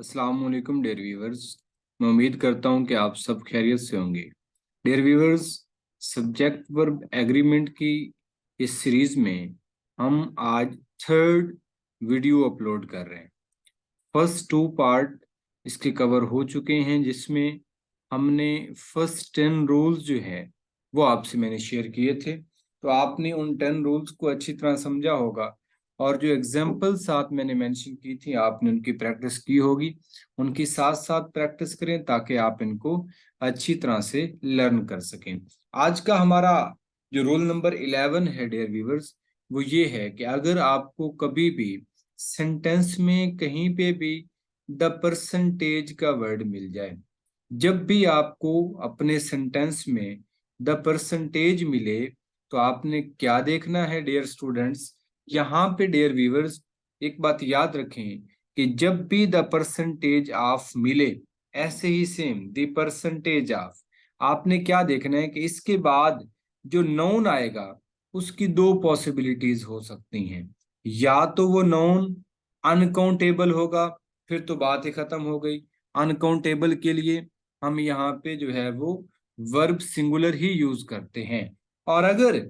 अस्सलाम वालेकुम dear viewers. मैं उम्मीद करता हूं कि आप सब खैरियत से होंगे। Dear viewers, subject verb agreement की इस सीरीज में हम आज थर्ड वीडियो अपलोड कर रहे हैं। फर्स्ट टू पार्ट इसके कवर हो चुके हैं, जिसमें हमने फर्स्ट 10 रूल्स जो है वो आपसे मैंने शेयर किए थे। तो आपने उन 10 रूल्स को अच्छी तरह समझा होगा, और जो एग्जाम्पल साथ मैंने मेंशन की थी आपने उनकी प्रैक्टिस की होगी। उनकी साथ साथ प्रैक्टिस करें ताकि आप इनको अच्छी तरह से लर्न कर सकें। आज का हमारा जो रूल नंबर 11 है डियर व्यूवर्स, वो ये है कि अगर आपको कभी भी सेंटेंस में कहीं पे भी द परसेंटेज का वर्ड मिल जाए, जब भी आपको अपने सेंटेंस में द परसेंटेज मिले, तो आपने क्या देखना है डियर स्टूडेंट्स। यहाँ पे डियर व्यूवर्स एक बात याद रखें कि जब भी द परसेंटेज ऑफ मिले, ऐसे ही सेम द परसेंटेज ऑफ, आपने क्या देखना है कि इसके बाद जो नाउन आएगा उसकी दो पॉसिबिलिटीज हो सकती हैं। या तो वो नाउन अनकाउंटेबल होगा, फिर तो बात ही खत्म हो गई। अनकाउंटेबल के लिए हम यहाँ पे जो है वो वर्ब सिंगुलर ही यूज करते हैं। और अगर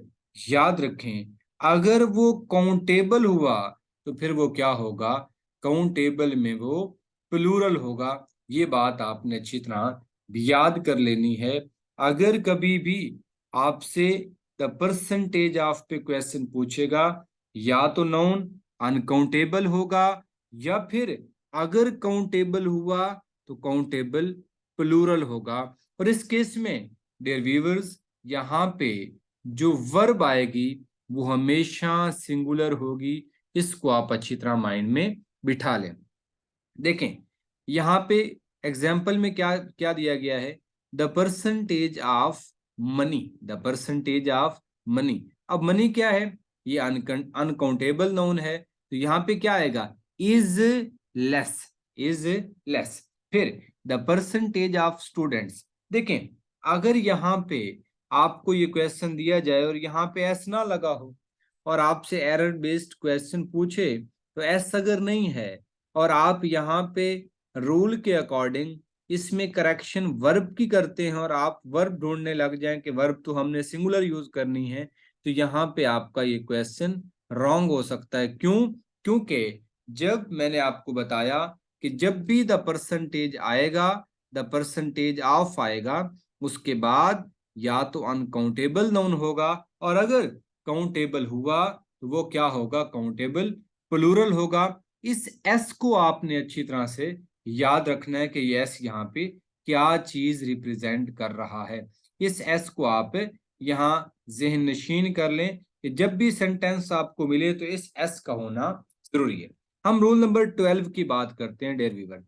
याद रखें, अगर वो काउंटेबल हुआ तो फिर वो क्या होगा, काउंटेबल में वो प्लूरल होगा। ये बात आपने अच्छी तरह याद कर लेनी है। अगर कभी भी आपसे द परसेंटेज ऑफ पे क्वेश्चन पूछेगा, या तो नाउन अनकाउंटेबल होगा, या फिर अगर काउंटेबल हुआ तो काउंटेबल प्लूरल होगा। और इस केस में डियर व्यूअर्स, यहाँ पे जो वर्ब आएगी वो हमेशा सिंगुलर होगी। इसको आप अच्छी तरह माइंड में बिठा लें। देखें यहाँ पे एग्जाम्पल में क्या क्या दिया गया है, the percentage of money, the percentage of money. अब मनी क्या है, ये अनकाउंटेबल नाउन है, तो यहाँ पे क्या आएगा, इज लेस, इज लेस। फिर द परसेंटेज ऑफ स्टूडेंट्स। देखें अगर यहाँ पे आपको ये क्वेश्चन दिया जाए और यहाँ पे एस ना लगा हो, और आपसे एरर बेस्ड क्वेश्चन पूछे तो एस अगर नहीं है, और आप यहाँ पे रूल के अकॉर्डिंग इसमें करेक्शन वर्ब की करते हैं, और आप वर्ब ढूंढने लग जाएं कि वर्ब तो हमने सिंगुलर यूज करनी है, तो यहाँ पे आपका ये क्वेश्चन रॉन्ग हो सकता है। क्यों? क्योंकि जब मैंने आपको बताया कि जब भी द परसेंटेज आएगा, द परसेंटेज ऑफ आएगा, उसके बाद या तो अनकाउंटेबल नाउन होगा, और अगर काउंटेबल हुआ तो वो क्या होगा, काउंटेबल प्लूरल होगा। इस एस को आपने अच्छी तरह से याद रखना है कि ये एस यहाँ पे क्या चीज रिप्रेजेंट कर रहा है। इस एस को आप यहाँ जहन नशीन कर लें कि जब भी सेंटेंस आपको मिले तो इस एस का होना जरूरी है। हम रूल नंबर 12 की बात करते हैं डियर व्यूअर।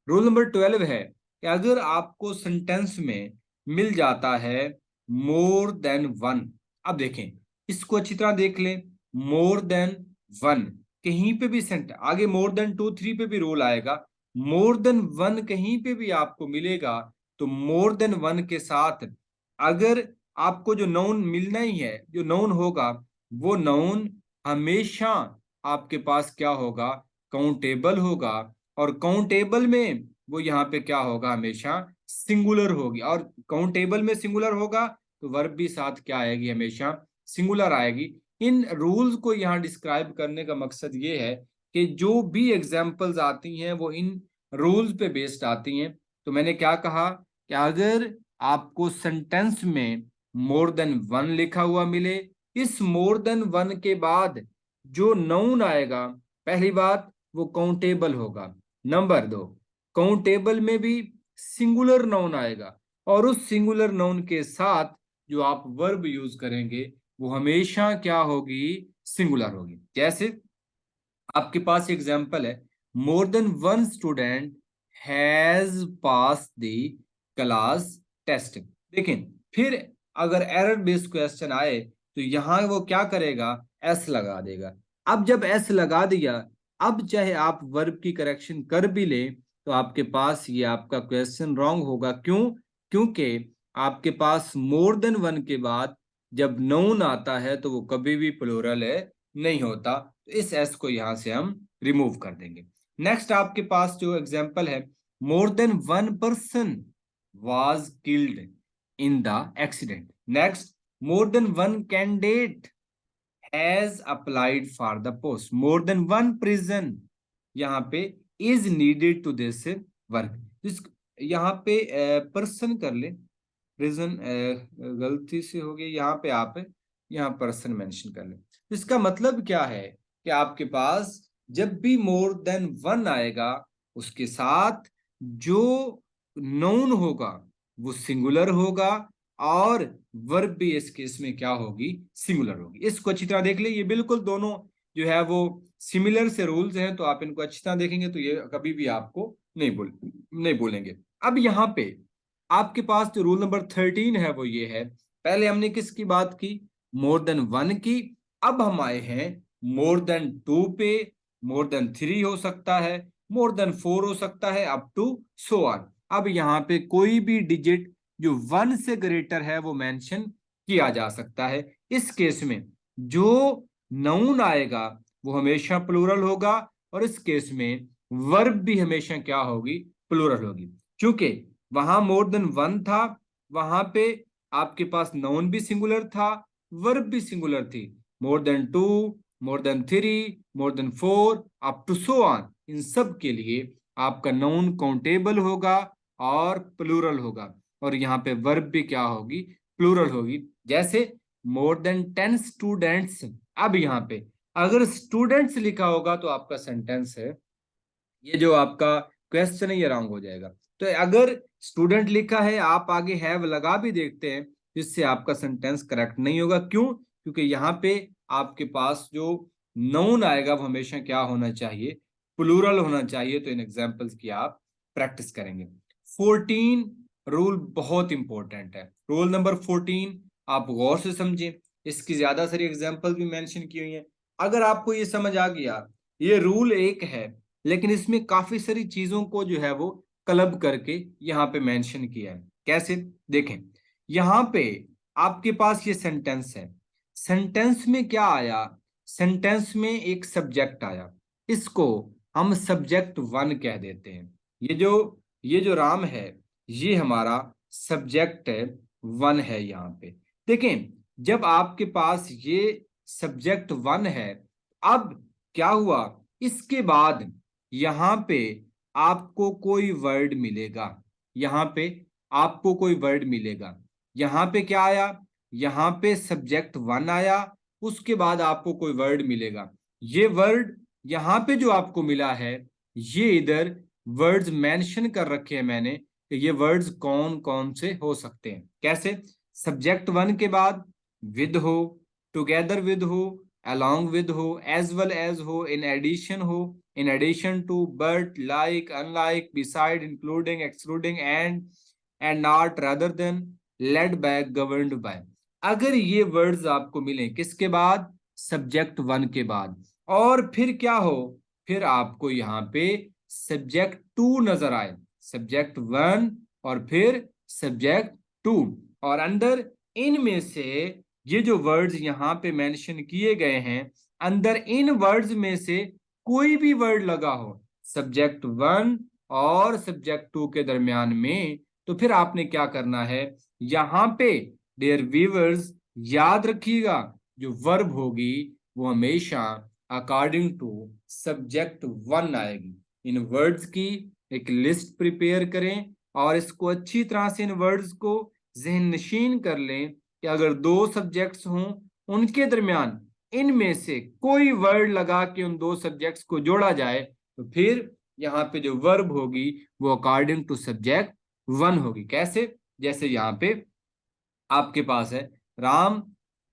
रूल नंबर 12 है कि अगर आपको सेंटेंस में मिल जाता है मोर देन वन, अब देखें इसको अच्छी तरह देख लें, मोर देन वन, कहीं पे भी सेंटेंस आगे मोर देन टू थ्री पे भी रूल आएगा, मोर देन वन कहीं पे भी आपको मिलेगा, तो मोर देन वन के साथ अगर आपको जो नाउन मिलना ही है, जो नाउन होगा, वो नाउन हमेशा आपके पास क्या होगा, काउंटेबल होगा। और काउंटेबल में वो यहाँ पे क्या होगा, हमेशा सिंगुलर होगी। और काउंटेबल में सिंगुलर होगा तो वर्ब भी साथ क्या आएगी, हमेशा सिंगुलर आएगी। इन रूल्स को यहाँ डिस्क्राइब करने का मकसद ये है कि जो भी एग्जाम्पल्स आती हैं वो इन रूल्स पे बेस्ड आती हैं। तो मैंने क्या कहा कि अगर आपको सेंटेंस में मोर देन वन लिखा हुआ मिले, इस मोर देन वन के बाद जो नाउन आएगा, पहली बात वो काउंटेबल होगा, नंबर दो काउंटेबल में भी सिंगुलर नाउन आएगा, और उस सिंगुलर नाउन के साथ जो आप वर्ब यूज करेंगे वो हमेशा क्या होगी, सिंगुलर होगी। जैसे आपके पास एग्जाम्पल है, more than one student has pass the class test. देखें फिर अगर एरर बेस्ड क्वेश्चन आए तो यहां वो क्या करेगा, एस लगा देगा। अब जब एस लगा दिया, अब चाहे आप वर्ब की करेक्शन कर भी ले तो आपके पास ये आपका क्वेश्चन रॉन्ग होगा। क्यों? क्योंकि आपके पास मोर देन वन के बाद जब नाउन आता है तो वो कभी भी प्लूरल है नहीं होता। तो इस एस को यहां से हम रिमूव कर देंगे। नेक्स्ट आपके पास जो एग्जाम्पल है, more than one person was killed in the accident. Next, more than one candidate has applied for the post. More than one person यहाँ पे is needed to this work. यहाँ पे person कर ले, prison गलती से हो गई, यहाँ पे आप यहाँ पर्सन मेंशन कर ले। इसका मतलब क्या है कि आपके पास जब भी मोर देन वन आएगा उसके साथ जो नाउन होगा वो सिंगुलर होगा और वर्ब भी इस केस में क्या होगी, सिंगुलर होगी। इसको अच्छी तरह देख ले, ये बिल्कुल दोनों जो है वो सिमिलर से रूल्स हैं, तो आप इनको अच्छी तरह देखेंगे तो ये कभी भी आपको नहीं बोलेंगे। अब यहाँ पे आपके पास जो रूल नंबर 13 है वो ये है, पहले हमने किसकी बात की, मोर देन वन की, अब हम आए हैं मोर देन टू पे। मोर देन थ्री हो सकता है, मोर देन फोर हो सकता है, अप टू सो ऑन। अब यहाँ पे कोई भी डिजिट जो वन से ग्रेटर है वो मेंशन किया जा सकता है। इस केस में जो नाउन आएगा वो हमेशा प्लूरल होगा और इस केस में वर्ब भी हमेशा क्या होगी, प्लूरल होगी। क्योंकि वहां मोर देन वन था, वहां पे आपके पास नाउन भी सिंगुलर था, वर्ब भी सिंगुलर थी। More than two, more than three, more than four, up to so on, इन सब के लिए आपका नाउन काउंटेबल होगा और प्लूरल होगा और यहाँ पे वर्ब भी क्या होगी, प्लूरल होगी। जैसे मोर देन 10 स्टूडेंट्स, अब यहाँ पे अगर स्टूडेंट्स लिखा होगा तो आपका सेंटेंस है, ये जो आपका क्वेश्चन है ये रॉन्ग हो जाएगा। तो अगर स्टूडेंट लिखा है आप आगे हैव लगा भी देखते हैं जिससे आपका सेंटेंस करेक्ट नहीं होगा। क्यों? क्योंकि यहाँ पे आपके पास जो नाउन आएगा वो हमेशा क्या होना चाहिए, प्लूरल होना चाहिए। तो इन एग्जांपल्स की आप प्रैक्टिस करेंगे। 14 रूल बहुत इंपॉर्टेंट है। रूल नंबर 14 आप गौर से समझें, इसकी ज्यादा सारी एग्जांपल भी मेंशन की हुई हैं। अगर आपको ये समझ आ गया ये रूल एक है लेकिन इसमें काफी सारी चीजों को जो है वो क्लब करके यहाँ पे मेंशन किया है। कैसे? देखें, यहाँ पे आपके पास ये सेंटेंस है, सेंटेंस में क्या आया, सेंटेंस में एक सब्जेक्ट आया, इसको हम सब्जेक्ट वन कह देते हैं। ये जो राम है ये हमारा सब्जेक्ट वन है। यहाँ पे देखें, जब आपके पास ये सब्जेक्ट वन है, अब क्या हुआ, इसके बाद यहाँ पे आपको कोई वर्ड मिलेगा, यहाँ पे आपको कोई वर्ड मिलेगा। यहाँ पे क्या आया, यहाँ पे सब्जेक्ट वन आया, उसके बाद आपको कोई वर्ड मिलेगा। ये वर्ड यहाँ पे जो आपको मिला है, ये इधर वर्ड्स मेंशन कर रखे हैं मैंने कि ये वर्ड्स कौन कौन से हो सकते हैं। कैसे? सब्जेक्ट वन के बाद विद हो, टुगेदर विद हो, along with हो, as well as हो, in addition हो, in addition to, but, like, unlike, beside, including, excluding, and not, rather than, led by, governed by। अगर ये वर्ड्स आपको मिले किसके बाद, सब्जेक्ट वन के बाद, और फिर क्या हो, फिर आपको यहाँ पे सब्जेक्ट टू नजर आए, सब्जेक्ट वन और फिर सब्जेक्ट टू, और अंदर इनमें से ये जो वर्ड्स यहाँ पे मेंशन किए गए हैं, अंदर इन वर्ड्स में से कोई भी वर्ड लगा हो सब्जेक्ट वन और सब्जेक्ट टू के दरमियान में, तो फिर आपने क्या करना है, यहाँ पे डियर व्यूअर्स याद रखिएगा जो वर्ब होगी वो हमेशा अकॉर्डिंग टू सब्जेक्ट वन आएगी। इन वर्ड्स की एक लिस्ट प्रिपेयर करें और इसको अच्छी तरह से इन वर्ड्स को ज़हन नशीन कर लें कि अगर दो सब्जेक्ट्स हों उनके दरमियान इनमें से कोई वर्ड लगा के उन दो सब्जेक्ट्स को जोड़ा जाए तो फिर यहाँ पे जो वर्ब होगी वो अकॉर्डिंग टू सब्जेक्ट वन होगी। कैसे? जैसे यहाँ पे आपके पास है Ram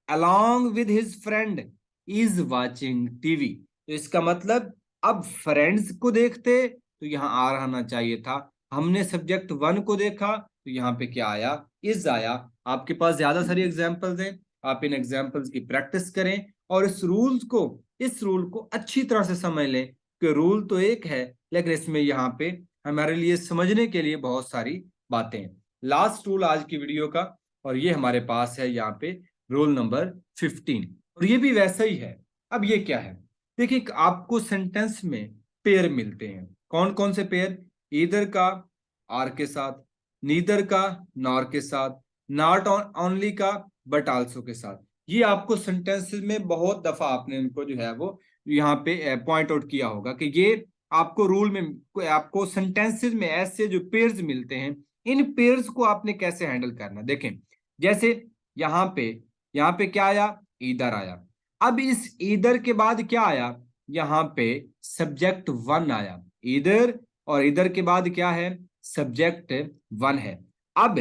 along with his friend is watching TV, तो इसका मतलब अब फ्रेंड्स को देखते तो यहाँ आ रहना चाहिए था, हमने सब्जेक्ट वन को देखा तो यहाँ पे क्या आया, इज आया। आपके पास ज्यादा सारी एग्जांपल्स हैं, आप इन एग्जांपल्स की प्रैक्टिस करें और इस रूल को अच्छी तरह से समझ लें कि रूल तो एक है लेकिन इसमें यहाँ पे हमारे लिए समझने के लिए बहुत सारी बातें हैं। लास्ट रूल आज की वीडियो का, और ये हमारे पास है यहाँ पे रूल नंबर 15, और ये भी वैसा ही है। अब ये क्या है, देखिए आपको सेंटेंस में पेयर मिलते हैं। कौन कौन से पेयर? ईदर का आर के साथ, नीदर का नॉर के साथ, नॉट ओनली का बट आल्सो के साथ। ये आपको सेंटेंसेस में बहुत दफा आपने इनको जो है वो यहाँ पे पॉइंट आउट किया होगा कि ये आपको रूल में, आपको सेंटेंसेस में ऐसे जो पेयर्स मिलते हैं, इन पेयर्स को आपने कैसे हैंडल करना। देखें, जैसे यहाँ पे क्या आया? ईदर आया। अब इस ईदर के बाद क्या आया? यहाँ पे सब्जेक्ट वन आया। ईदर और इधर के बाद क्या है? सब्जेक्ट वन है। अब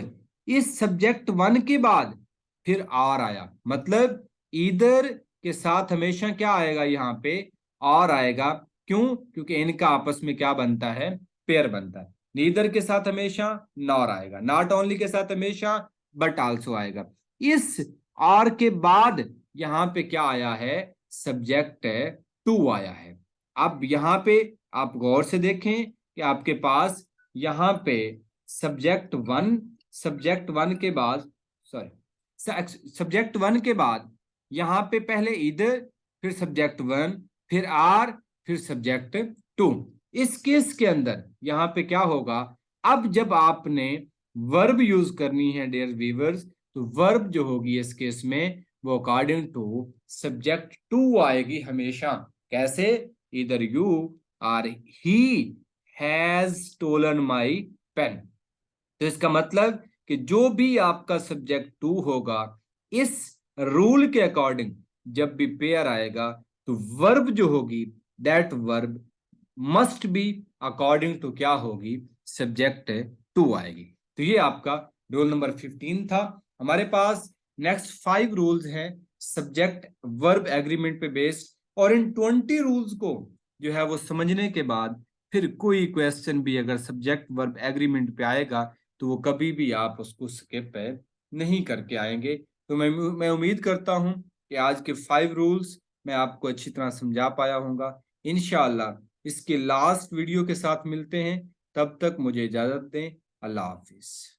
इस सब्जेक्ट वन के बाद फिर आर आया, मतलब ईदर के साथ हमेशा क्या आएगा? यहाँ पे आर आएगा। क्यों? क्योंकि इनका आपस में क्या बनता है? पेयर बनता है। नीदर के साथ हमेशा नॉर आएगा, नॉट ओनली के साथ हमेशा बट आल्सो आएगा। इस आर के बाद यहाँ पे क्या आया है? सब्जेक्ट टू आया है। अब यहाँ पे आप गौर से देखें कि आपके पास यहाँ पे सब्जेक्ट वन के बाद, सब्जेक्ट वन के बाद यहाँ पे पहले इधर, फिर सब्जेक्ट वन, फिर आर, फिर सब्जेक्ट टू। इस केस के अंदर यहाँ पे क्या होगा? अब जब आपने वर्ब यूज करनी है डियर व्यूअर्स, तो वर्ब जो होगी इस केस में वो अकॉर्डिंग टू सब्जेक्ट टू आएगी हमेशा। कैसे? Either you or he has stolen my pen. तो इसका मतलब कि जो भी आपका सब्जेक्ट टू होगा, इस रूल के अकॉर्डिंग जब भी पेयर आएगा तो वर्ब जो होगी, that verb must be according to क्या होगी? सब्जेक्ट टू आएगी। तो ये आपका रूल नंबर 15 था। हमारे पास नेक्स्ट 5 रूल्स हैं सब्जेक्ट वर्ब एग्रीमेंट पे बेस्ड, और इन 20 रूल्स को जो है वो समझने के बाद फिर कोई क्वेश्चन भी अगर सब्जेक्ट वर्ब एग्रीमेंट पे आएगा तो वो कभी भी आप उसको स्किप नहीं करके आएंगे। तो मैं उम्मीद करता हूं कि आज के 5 रूल्स मैं आपको अच्छी तरह समझा पाया हूँगा। इंशाअल्लाह इसके लास्ट वीडियो के साथ मिलते हैं, तब तक मुझे इजाजत दें। अल्लाह हाफिज।